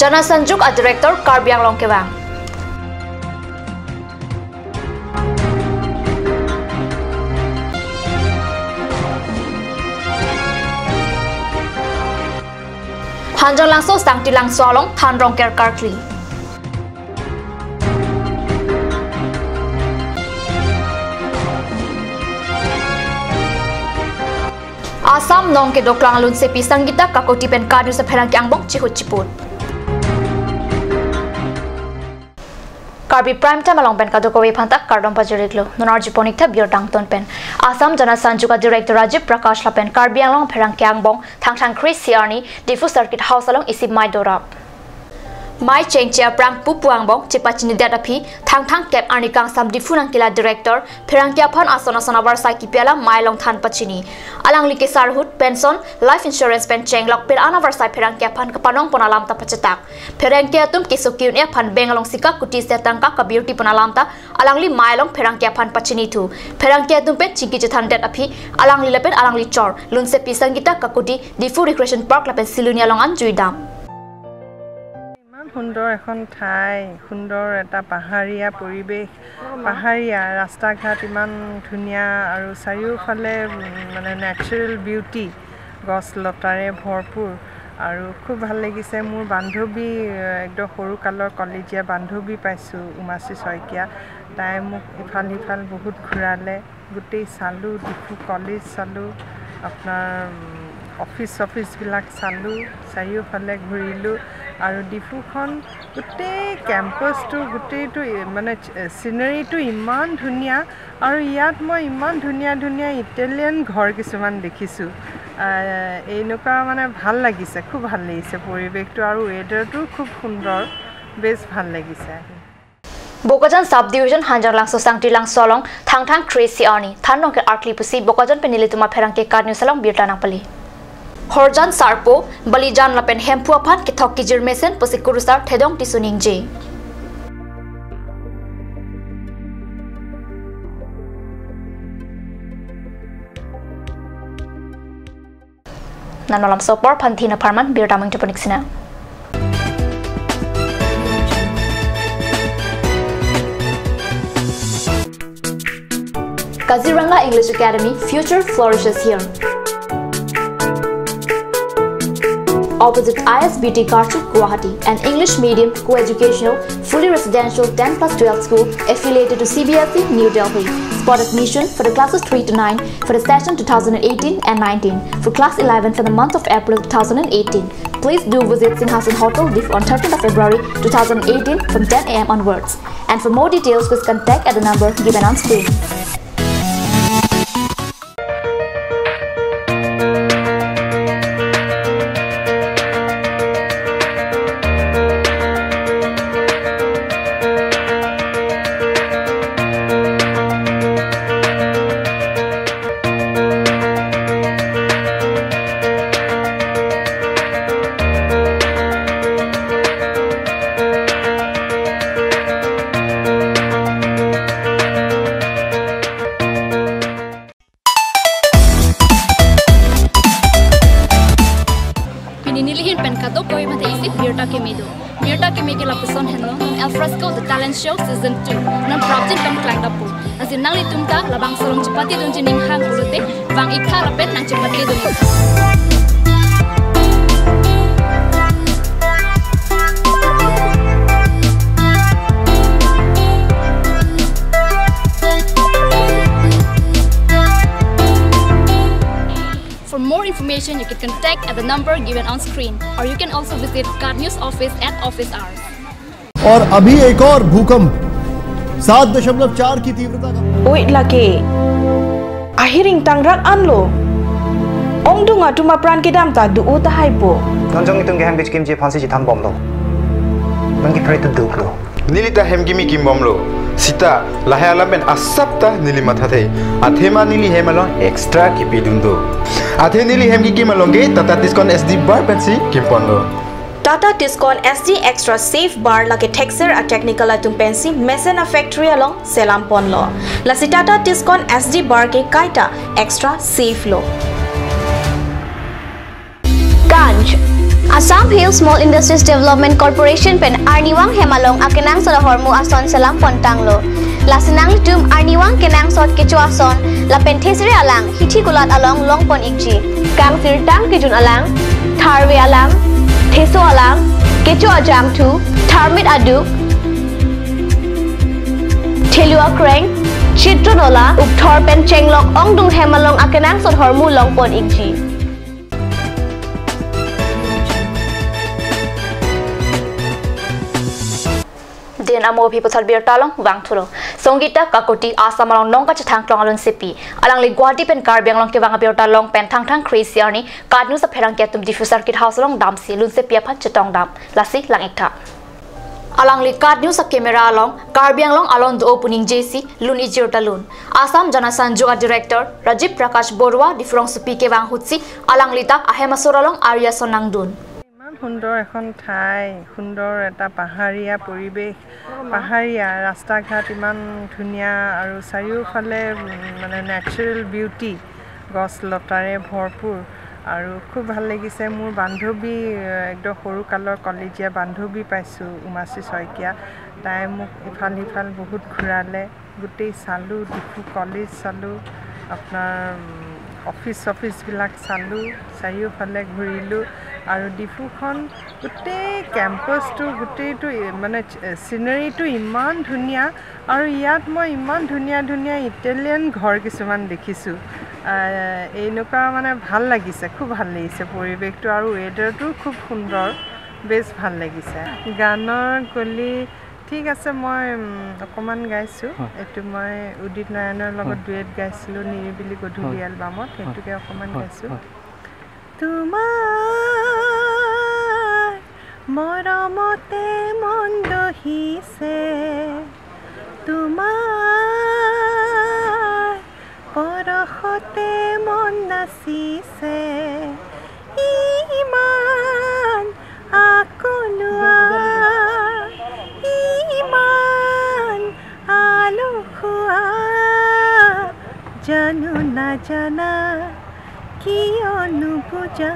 Jana Sanjuk a Director Karbi ang long kewang. Hanjang langso sang tilang solong than rong ker karkli. Asam nong ke doklang lun sepi sanggita kakoti pen kadu sa perang ki angbong cihut ciput. Karbi prime time along pen kadu kowe phantak kardom pajuriklo nonar jiponik tha bior dangton pen Asam Jana Sanjuka Director Rajiv Prakash lapen Karbi along perang ki angbong thangthang Chris Siarni difu circuit house along isip mai dorap. Mai cheng chia prang pupuang bong cepat cini data pi thang kep arnikang sam difunang kila director perang kia phan asona sonabar sai ki piala mai long than pachini alang like sarhut pension life insurance pen cheng lok per anavar sai perang kia phan kapanong ponalam ta pacetak perang kia tum kisukun e phan bengalong sika kuti setang ka beauty ponalam ta alang li mai long perang kia phan pachini tu perang kia tum pen chingki jethan data pi alang li lepen alang li chor lunse pisangita ka kuti difu recreation park lapen silunia long an juidam. সুন্দৰ এখন ঠাই সুন্দৰ এটা পাহাৰীয়া পৰিবেশ পাহাৰীয়া ৰাস্তা ঘাট ইমান ধুনীয়া আৰু চাৰিওফালে মানে নেচাৰেল বিউটি গছ লতাৰে ভৰপুৰ আৰু খুব ভাল লাগিছে মোৰ বান্ধৱী একদম সৰু কালৰ কলেজীয়া বান্ধৱী পাইছো উমাসী শইকীয়া তাই মোক ইফাল সিফাল বহুত ঘূৰালে গোটেই চালো ডিফু কলেজ চালো আপোনাৰ অফিচ বিলাক চালো চাৰিওফালে ঘূৰিলো আৰু ডিফুখন গোটেই কেম্পাছটো গোটেইটো মানে সিনাৰীটো ইমান ধুনীয়া আৰু ইয়াত মই ইমান ধুনীয়া ইটালিয়ান ঘৰ কিছুমান দেখিছো এইনকা মানে ভাল লাগিছে খুব ভাল লাগিছে পৰিবেশটো আৰু ৱেডাৰটো খুব সুন্দৰ বেছ ভাল লাগিছে Bokajan subdivision Hanjang Langso Sangti Lang Solong thang Tracy Arni thanong ke arkli pusi Bokajan penili tuma perang ke karnu salong birtanang pali Horjan Sarpo Balijan lapen hempu apan ke thok ki jirmesen pusi kurusar thedong tisuning je Nanolam sopor panthina parman birtamang japoniksina Kaziranga English Academy future flourishes here. Opposite ISBT Karchuk, Guwahati, an English medium co-educational, fully residential 10+12 school affiliated to CBSE, New Delhi. Spot admission for the classes 3 to 9 for the session 2018 and 19, for class 11 for the month of April 2018. Please do visit Singhasan Hotel on 13th of February 2018 from 10 AM onwards. And for more details, please contact at the number given on screen. Mirta ke media la person hello El Fresco the talent show season 2 non project bang klang dapu asin nang litumta labang solong cepati dun jining hang urute bang ikha rapet nang cepati dun For more information, you can contact at the number given on screen, or you can also visit Card News office at office hours. और अभी एक और भूकंप 7.4 की तीव्रता का Wait lagi. Ahiring tangrak anlo. Ong dunga tuma pran kedam ta du uta haipo. Nonjong itong geham bitch kimji phansi ji tham bomlo. Mangi pray to duklo. Nilita hemgimi kim bomlo. Sita lahayala ben asapta nili mathate. Athema nili hemalon extra kipidundo. Athe nili hemgi kimalonge Tata Tiscon SD bar pensi kimpondo. Tata Tiscon SD extra safe bar lake texer a technical atum pensi mesena factory along selam ponlo. La si Tata Tiscon SD bar ke kaita extra safe lo. Ganj Assam Hill Small Industries Development Corporation pen Arniwang Hemalong akenang sa hormu ason selam pontanglo. Lasinang litum Arniwang kenang sot kecu ason la pentesiri alang hiti gulat along longpon ikji. Kang sirtang kijun alang, Karbi alang, Teso alang, kecu ajam tu, Tarmit aduk, Telua kreng, Chitronola, Uktor pen chenglok ongdung Hemalong akenang sot hormu longpon ikji. Din amo people talbir talong wang thulo songita kakoti asam along nongka chathang klong alon sipi alang le Guwahati pen Karbi anglong ke wang bir talong pen thang thang crazy ni kadnu sa pherang ke tum diffuser kit house along dam si lun sepi phan chetong dam lasi lang ikta alang le kadnu sa camera along Karbi anglong alon do opening jc lun ijir talun Assam Jana Sanjoga director Rajib Prakash Borwa difrong supi ke wang hutsi alang lita ahemasor along Arya Sonangdun সুন্দৰ এখন ঠাই সুন্দৰ এটা পাহাৰীয়া পৰিৱেশ পাহাৰীয়া ৰাস্তা ঘাট ইমান ধুনীয়া আৰু চাৰিওফালে মানে নেচাৰেল বিউটি গছ লতাৰে ভৰপূৰ আৰু খুব ভাল লাগিছে মোৰ বান্ধৱী একদম সৰু কালৰ কলেজীয়া বান্ধৱী পাইছোঁ উমাশ্ৰী শইকীয়া তাই মোক ইফাল সিফাল বহুত ঘূৰালে গোটেই চালোঁ ডিফু কলেজ চালোঁ আপোনাৰ অফিচবিলাক চালোঁ চাৰিওফালে ঘূৰিলোঁ আৰু ডিফুখন গোটেই কেম্পাছটো গোটেইটো মানে চিনাৰীটো ইমান ধুনীয়া আৰু ইয়াত মই ইমান ধুনীয়া ধুনীয়া ইটালিয়ান ঘৰ কিছুমান দেখিছোঁ এনেকুৱা মানে ভাল লাগিছে খুব ভাল লাগিছে পৰিৱেশটো আৰু ৱেডাৰটো খুব সুন্দৰ বেছ ভাল লাগিছে গানৰ কলি ঠিক আছে মই অকমান গাইছোঁ এইটো মই উদিত নাৰায়ণৰ লগত ডুৱেট গাইছিলোঁ নিৰিবিলি গধূলি এলবামত সেইটোকে অকমান গাইছোঁ তোমাৰ মৰমতে মন দহিছে তোমাৰ পৰশতে মন নাচিছে ইমান আকলুৱা ইমান আলসুৱা জানো নাজানা কিয়নো বুজা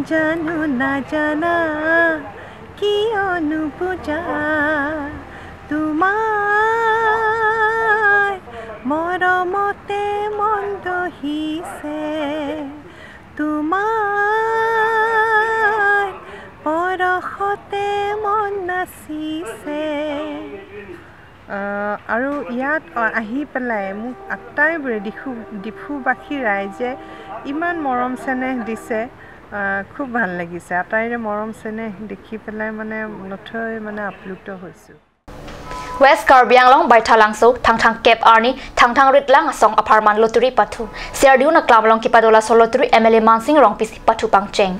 জানো নাজানা কিয়নো বুজা তোমাৰ মৰমতে মন দহিছে তোমাৰ পৰশতে মন নাচিছে আৰু ইয়াত আহি পেলাই মোক আটাইবোৰে ডিফুবাসী ৰাইজে ইমান মৰম চেনেহ দিছে খুব ভাল লাগিছে আটাইৰে মৰম চেনেহ দেখি পেলাই মানে নথৈ মানে আপ্লুত হৈছোঁ West Karbi anglong baithalangso thangthang kep arni thangthang ritlang asong aparman loturi pathu serdiuna klamlong kipadola soloturi MLA Mansing rong pisi pathu pangcheng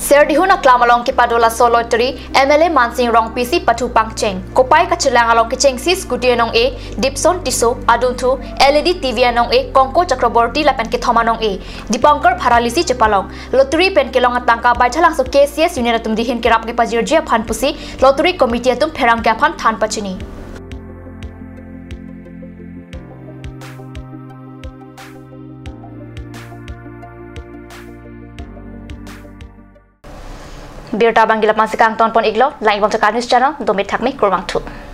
Serdiuna klamalong kipadola soloturi MLA Mansing rong pisi pathu pangcheng kopai kachilang along kicheng si scooty anong e dipson tiso aduntu LED TV anong e kongko chakraborti lapen ke thomanong e dipankar bharalisi chepalong loturi pen kelong atangka baithalangso KCS union atum dihin kerap ke pajirjia phan pusi loturi committee atum pherang kya phan than pachini Birta Bangila Masikang Ton Pon Iglo, Lang Ibang News Channel, Domit Thakmi Kurwang 2.